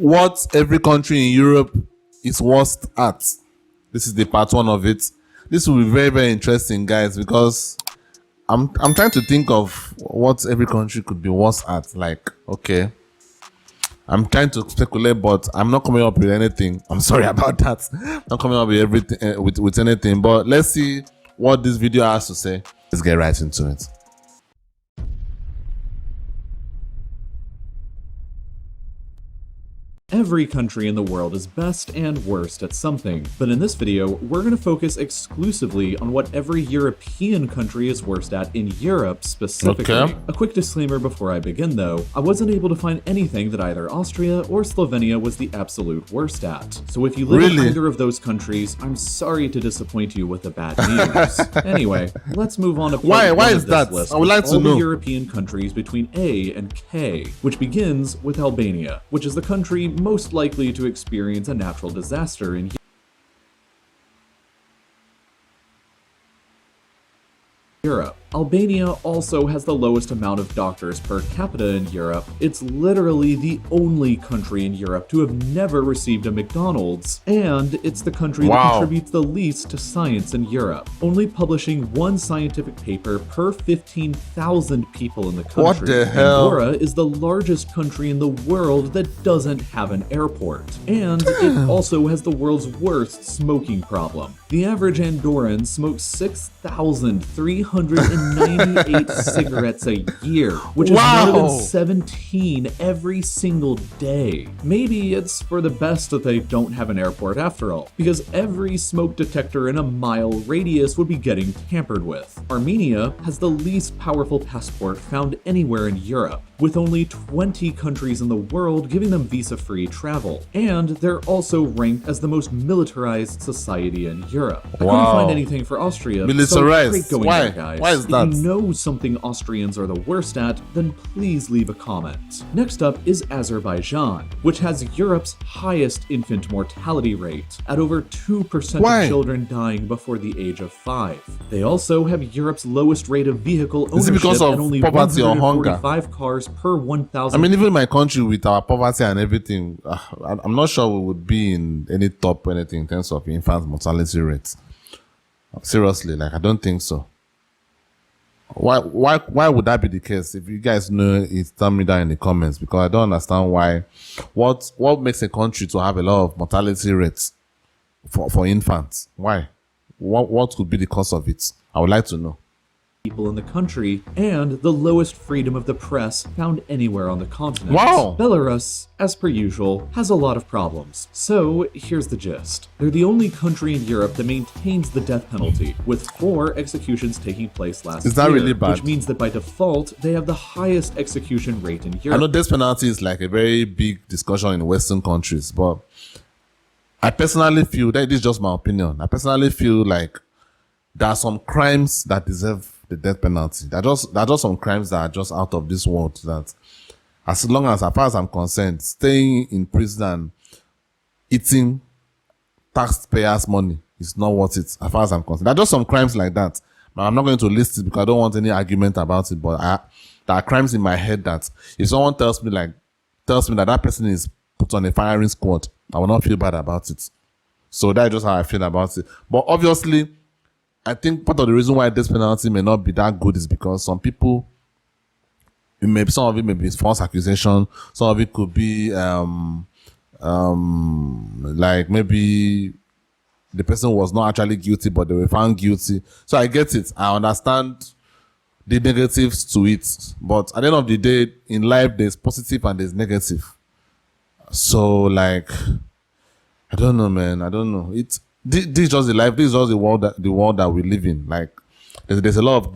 What every country in Europe is worst at. This is the part one of it. This will be very, very interesting, guys, because I'm trying to think of what every country could be worse at. Like, okay, I'm trying to speculate, but I'm not coming up with anything. I'm sorry about that. Not coming up with everything with anything. But let's see what this video has to say. Let's get right into it. Every country in the world is best and worst at something, but in this video, we're going to focus exclusively on what every European country is worst at in Europe specifically. Okay. A quick disclaimer before I begin though, I wasn't able to find anything that either Austria or Slovenia was the absolute worst at. So if you live in either of those countries, I'm sorry to disappoint you with the bad news. Anyway, let's move on to Why is that? List I would like to all know. the European countries between A and K, which begins with Albania, which is the country most likely to experience a natural disaster in Europe. Albania also has the lowest amount of doctors per capita in Europe. It's literally the only country in Europe to have never received a McDonald's, and it's the country that contributes the least to science in Europe, only publishing one scientific paper per 15,000 people in the country. What the hell? Andorra is the largest country in the world that doesn't have an airport, and it also has the world's worst smoking problem. The average Andorran smokes 6,398 cigarettes a year, which is more than 17 every single day. Maybe it's for the best that they don't have an airport after all, because every smoke detector in a mile radius would be getting tampered with. Armenia has the least powerful passport found anywhere in Europe, with only 20 countries in the world giving them visa-free travel, and they're also ranked as the most militarized society in Europe. I couldn't find anything for Austria, Militarized. so great going Why? there, guys. Why is that? If you know something Austrians are the worst at, then please leave a comment. Next up is Azerbaijan, which has Europe's highest infant mortality rate, at over 2% of children dying before the age of 5. They also have Europe's lowest rate of vehicle ownership because of at only poverty or hunger? 145 cars per 1,000. I mean, even in my country with our poverty and everything, I'm not sure we would be in any top or anything in terms of infant mortality rates. Seriously, like, I don't think so. Why would that be the case? If you guys know it, tell me down in the comments, because I don't understand why. What makes a country to have a lot of mortality rates for infants? Why? What could be the cause of it? I would like to know. People in the country, and the lowest freedom of the press found anywhere on the continent. Wow! Belarus, as per usual, has a lot of problems. So here's the gist. They're the only country in Europe that maintains the death penalty, with 4 executions taking place last year. Is that really bad? Which means that by default, they have the highest execution rate in Europe. I know death penalty is like a very big discussion in Western countries, but I personally feel, that is just my opinion, I personally feel like there are some crimes that deserve the death penalty. There are just some crimes that are just out of this world, that as far as I'm concerned, staying in prison and eating taxpayers' money is not worth it, as far as I'm concerned. There are just some crimes like that. Now, I'm not going to list it because I don't want any argument about it, but there are crimes in my head that if someone tells me that person is put on a firing squad, I will not feel bad about it. So that's just how I feel about it. But obviously, I think part of the reason why this penalty may not be that good is because some people, some of it may be false accusation, some of it could be like maybe the person was not actually guilty, but they were found guilty. So I get it. I understand the negatives to it. But at the end of the day, in life, there's positive and there's negative. So, like, I don't know, man. I don't know. This is just the life. This is just the world that we live in. Like, there's a lot of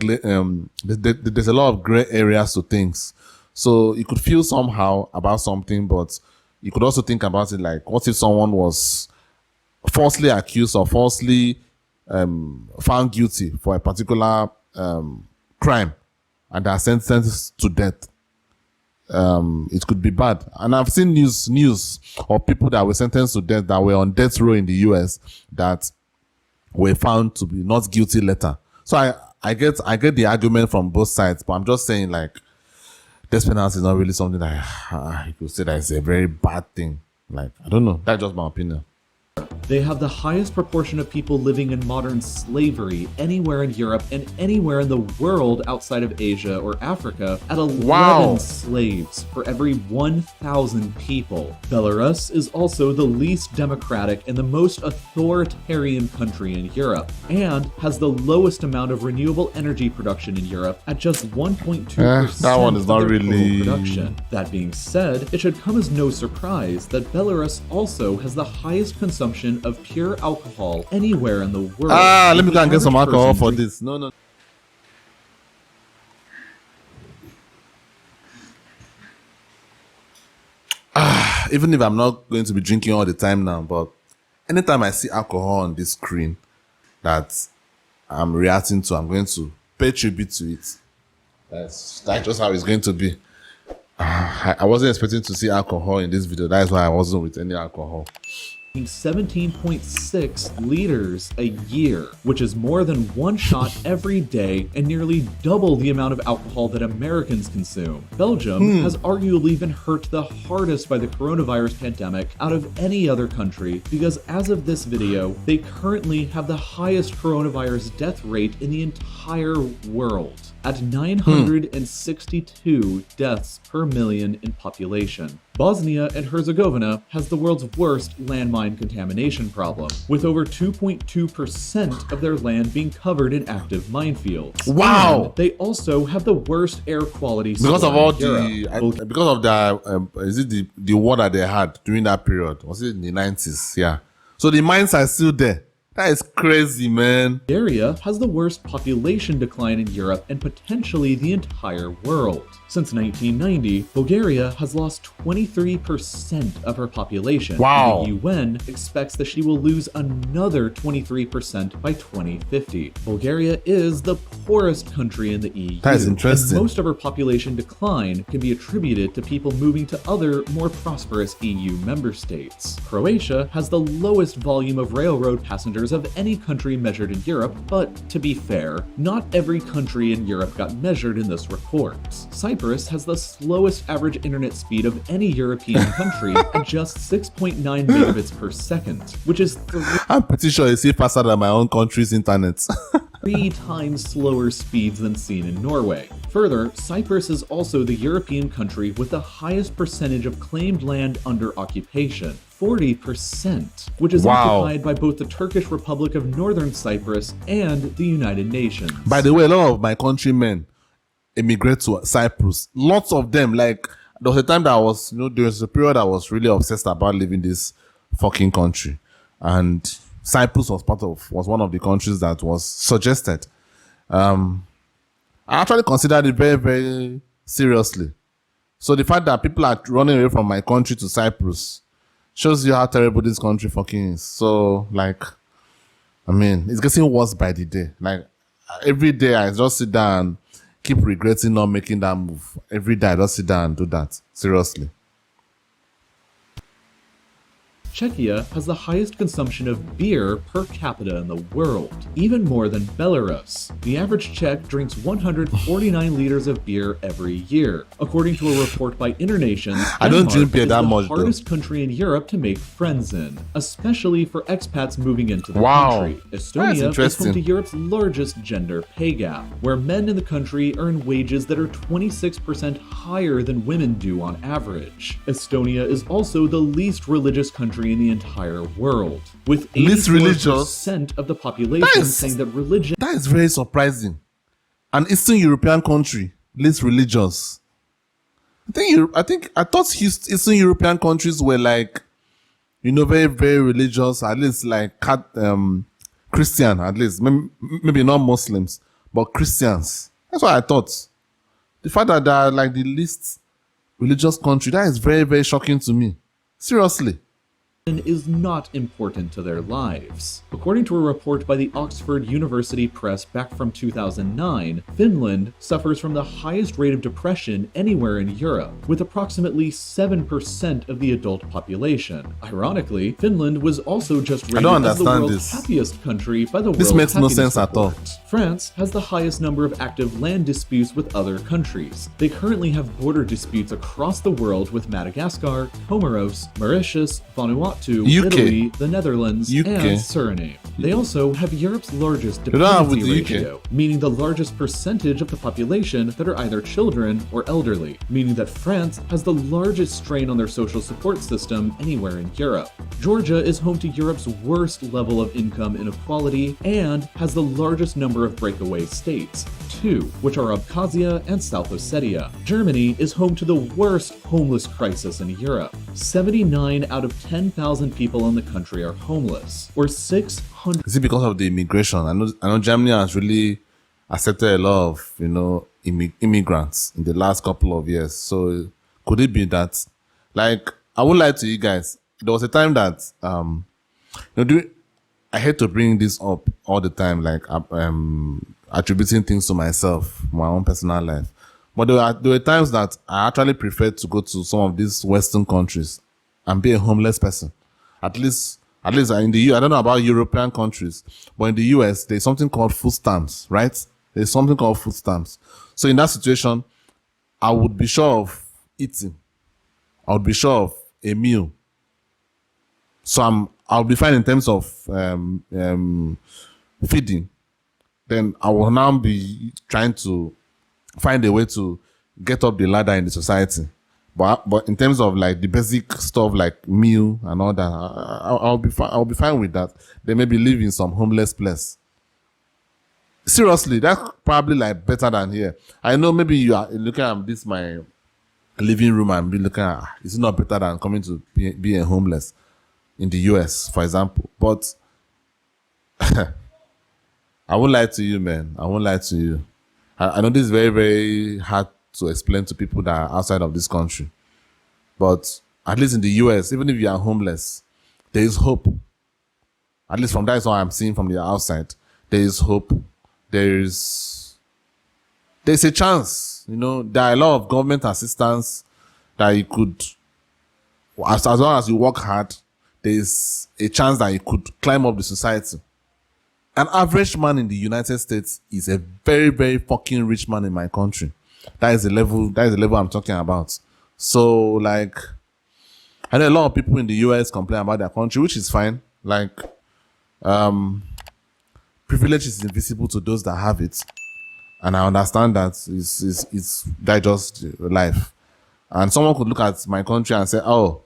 there's a lot of gray areas to things. So you could feel somehow about something, but you could also think about it like, what if someone was falsely accused or falsely found guilty for a particular crime and are sentenced to death? It could be bad. And I've seen news of people that were sentenced to death that were on death row in the US that were found to be not guilty later. So I get the argument from both sides, but I'm just saying, like, death penalty is not really something that you could say that is a very bad thing. Like, I don't know. That's just my opinion. They have the highest proportion of people living in modern slavery anywhere in Europe and anywhere in the world outside of Asia or Africa at 11 Wow. slaves for every 1,000 people. Belarus is also the least democratic and the most authoritarian country in Europe, and has the lowest amount of renewable energy production in Europe at just 1.2% that one is of not their really- total production. That being said, it should come as no surprise that Belarus also has the highest consumption of pure alcohol anywhere in the world. Let me with go and the get some average alcohol person for drinking this. No. Even if I'm not going to be drinking all the time now, but anytime I see alcohol on this screen that I'm reacting to, I'm going to pay tribute to it. That's just how it's going to be. I wasn't expecting to see alcohol in this video. That is why I wasn't with any alcohol. 17.6 liters a year, which is more than one shot every day and nearly double the amount of alcohol that Americans consume. Belgium has arguably been hurt the hardest by the coronavirus pandemic out of any other country because as of this video, they currently have the highest coronavirus death rate in the entire world at 962 deaths per million in population. Bosnia and Herzegovina has the world's worst landmine contamination problem, with over 2.2% of their land being covered in active minefields. Wow! And they also have the worst air quality Because of score all in Europe. because of the is it the war that they had during that period? Was it in the 90s? Yeah. So the mines are still there. That is crazy, man. Bulgaria has the worst population decline in Europe and potentially the entire world. Since 1990, Bulgaria has lost 23% of her population. Wow. And the UN expects that she will lose another 23% by 2050. Bulgaria is the poorest country in the EU. That is interesting. And most of her population decline can be attributed to people moving to other, more prosperous EU member states. Croatia has the lowest volume of railroad passengers of any country measured in Europe, but to be fair, not every country in Europe got measured in this report. Cyprus has the slowest average internet speed of any European country at just 6.9 megabits per second, which is I'm pretty sure it's still faster than my own country's internet. 3 times slower speeds than seen in Norway. Further, Cyprus is also the European country with the highest percentage of claimed land under occupation, 40%, which is Wow. occupied by both the Turkish Republic of Northern Cyprus and the United Nations. By the way, a lot of my countrymen immigrate to Cyprus. Lots of them. Like, there was a time that I was, there was a period I was really obsessed about leaving this fucking country. And Cyprus was one of the countries that was suggested. I actually considered it very, very seriously. So the fact that people are running away from my country to Cyprus shows you how terrible this country fucking is. So, like, I mean, it's getting worse by the day. Like, every day I just sit down and keep regretting not making that move. Every day I just sit down and do that. Seriously. Czechia has the highest consumption of beer per capita in the world, even more than Belarus. The average Czech drinks 149 liters of beer every year, according to a report by Internations. I don't Denmark drink beer is that the much, though. hardest country in Europe to make friends in, especially for expats moving into the Wow. country. That's Estonia is interesting. home to Europe's largest gender pay gap, where men in the country earn wages that are 26% higher than women do on average. Estonia is also the least religious country in the entire world, with Least religious? 84% of the population That is- saying that religion That is very surprising. An Eastern European country, least religious. I thought Eastern European countries were like, very, very religious, at least like Christian, at least. Maybe not Muslims, but Christians. That's what I thought. The fact that they are like the least religious country, that is very, very shocking to me. Seriously. is not important to their lives. According to a report by the Oxford University Press back from 2009, Finland suffers from the highest rate of depression anywhere in Europe, with approximately 7% of the adult population. Ironically, Finland was also just rated as the world's happiest country by the World Happiness Report. This makes no sense at all. France has the highest number of active land disputes with other countries. They currently have border disputes across the world with Madagascar, Comoros, Mauritius, Vanuatu, Italy, the Netherlands, and Suriname. They also have Europe's largest dependency ratio, meaning the largest percentage of the population that are either children or elderly, meaning that France has the largest strain on their social support system anywhere in Europe. Georgia is home to Europe's worst level of income inequality and has the largest number of breakaway states, 2, which are Abkhazia and South Ossetia. Germany is home to the worst homeless crisis in Europe. 79 out of 10,000 people in the country are homeless, or 600. Is it because of the immigration? I know Germany has really accepted a lot of, immigrants in the last couple of years. So could it be that, I won't lie to you guys. There was a time that, I hate to bring this up all the time, attributing things to myself, my own personal life. But there were times that I actually preferred to go to some of these Western countries and be a homeless person. At least in the US, I don't know about European countries, but in the US, there's something called food stamps, right? There's something called food stamps. So in that situation, I would be sure of eating. I would be sure of a meal. So I'll be fine in terms of feeding. Then I will now be trying to find a way to get up the ladder in the society. But in terms of the basic stuff like meal and all that, I'll be fine with that. They maybe live in some homeless place. Seriously, that's probably better than here. I know maybe you are looking at this my living room and be looking at, is it not better than coming to be a homeless in the US, for example? But I won't lie to you, man. I won't lie to you. I know this is very, very hard to explain to people that are outside of this country. But at least in the US, even if you are homeless, there is hope. At least from that is what I'm seeing from the outside. There is hope. There's a chance. There are a lot of government assistance that you could, as long as you work hard, there's a chance that you could climb up the society. An average man in the United States is a very, very fucking rich man in my country. That is the level I'm talking about. So, I know a lot of people in the US complain about their country, which is fine. Privilege is invisible to those that have it. And I understand that it's just life. And someone could look at my country and say, oh,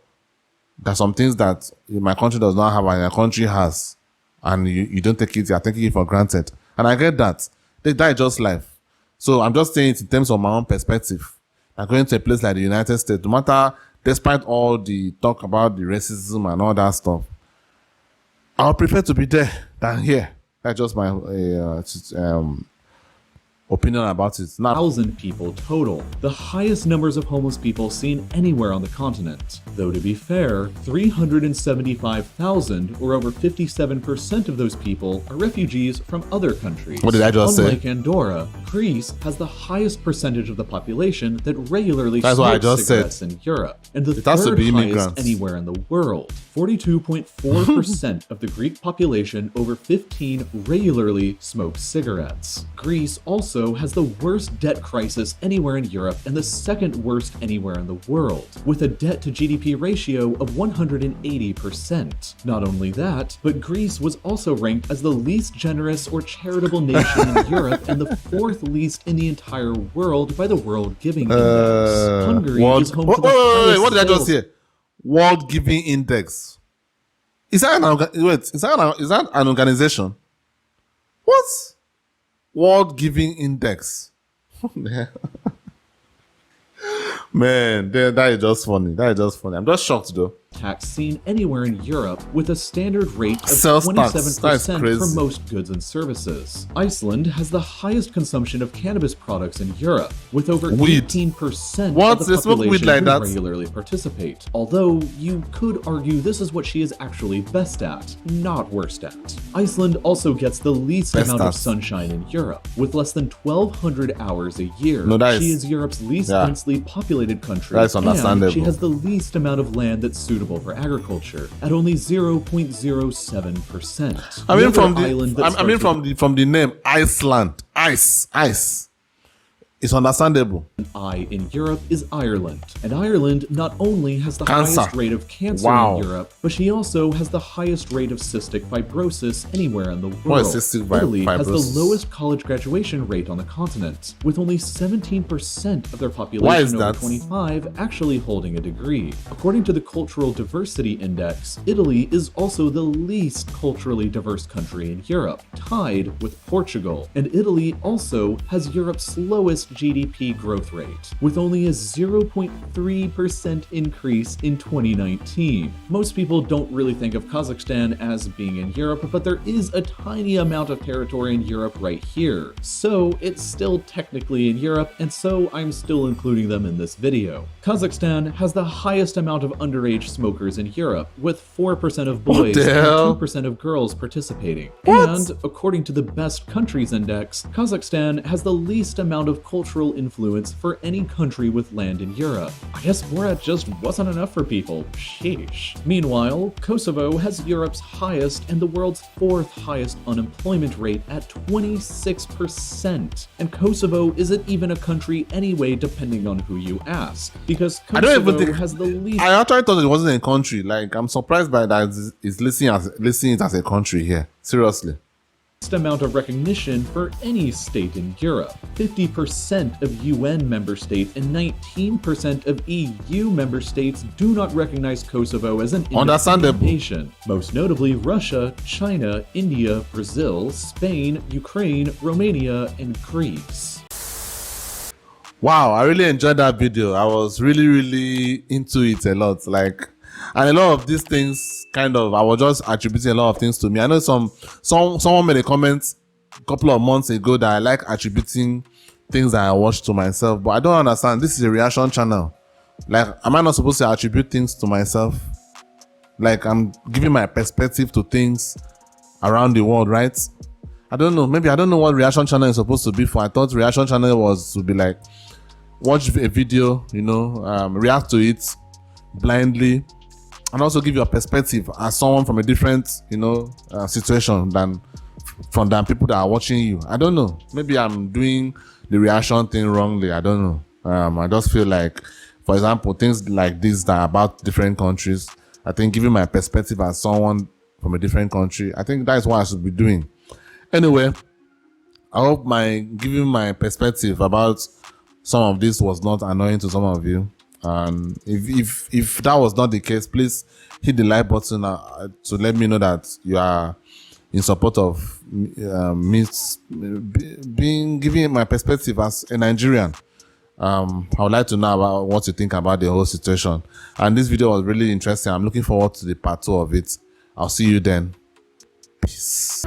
there's some things that my country does not have and your country has. And you don't take it, you're taking it for granted. And I get that. That is just life. So I'm just saying it in terms of my own perspective. I'm going to a place like the United States, no matter, despite all the talk about the racism and all that stuff, I would prefer to be there than here. That's just my opinion about it. Now, 1,000 people total, the highest numbers of homeless people seen anywhere on the continent. Though to be fair, 375,000, or over 57% of those people, are refugees from other countries. What did I just say? Unlike Andorra, Greece has the highest percentage of the population that regularly That's what I smokes just cigarettes said. in Europe, and the It has to third be highest immigrants. anywhere in the world. 42.4% of the Greek population over 15 regularly smokes cigarettes. Greece also has the worst debt crisis anywhere in Europe and the second worst anywhere in the world, with a debt to GDP ratio of 180%. Not only that, but Greece was also ranked as the least generous or charitable nation in Europe and the fourth least in the entire world by the World Giving Index. Hungary is home to the highest what did I just sales- say? World Giving Index. Is that an organization? What? World Giving Index. Man, that is just funny. I'm just shocked though. tax seen anywhere in Europe, with a standard rate of Sales tax. That is 27% crazy. for most goods and services. Iceland has the highest consumption of cannabis products in Europe, with over Weed. 18% What? of the They smoke weed population like who that? regularly participate. Although, you could argue this is what she is actually best at, not worst at. Iceland also gets the least Best amount at. of sunshine in Europe, with less than 1,200 hours a year. No, that She is- is Europe's least yeah. densely populated country, That's and understandable. she has the least amount of land that's suitable for agriculture, at only 0.07%. I mean, The from other island the, that I mean, starts from the name Iceland, ice. It's understandable. with an I in Europe is Ireland. And Ireland not only has the Cancer. highest rate of cancer Wow. in Europe, but she also has the highest rate of cystic fibrosis anywhere in the world. What is cystic Italy has the fibrosis? lowest college graduation rate on the continent, with only 17% of their Why is population over that? 25 actually holding a degree. According to the Cultural Diversity Index, Italy is also the least culturally diverse country in Europe, tied with Portugal. And Italy also has Europe's lowest GDP growth rate, with only a 0.3% increase in 2019. Most people don't really think of Kazakhstan as being in Europe, but there is a tiny amount of territory in Europe right here. So it's still technically in Europe, and so I'm still including them in this video. Kazakhstan has the highest amount of underage smokers in Europe, with 4% of boys the hell? and 2% of girls participating. What? And according to the Best Countries Index, Kazakhstan has the least amount of cultural influence for any country with land in Europe. I guess Borat just wasn't enough for people. Sheesh. Meanwhile, Kosovo has Europe's highest and the world's fourth highest unemployment rate at 26%. And Kosovo isn't even a country anyway, depending on who you ask, because I don't Kosovo even think has the least I actually thought it wasn't a country. Like, I'm surprised by that. It's listing it as a country here. Seriously. amount of recognition for any state in Europe. 50% of UN member states and 19% of EU member states do not recognize Kosovo as an independent Understandable. nation. Most notably Russia, China, India, Brazil, Spain, Ukraine, Romania, and Greece. Wow, I really enjoyed that video. I was really into it a lot. Like, and a lot of these things I was just attributing a lot of things to me. I know someone made a comment a couple of months ago that I like attributing things that I watch to myself, but I don't understand. This is a reaction channel. Like, am I not supposed to attribute things to myself? Like, I'm giving my perspective to things around the world, right? I don't know. Maybe I don't know what reaction channel is supposed to be for. I thought reaction channel was to be like, watch a video, react to it blindly, and also give your perspective as someone from a different, situation than people that are watching you. I don't know. Maybe I'm doing the reaction thing wrongly. I don't know. I just feel like, for example, things like this that are about different countries, I think giving my perspective as someone from a different country, I think that is what I should be doing. Anyway, I hope giving my perspective about some of this was not annoying to some of you. And if that was not the case, please hit the like button to let me know that you are in support of me giving my perspective as a Nigerian. I would like to know about what you think about the whole situation. And this video was really interesting. I'm looking forward to the part 2 of it. I'll see you then. Peace.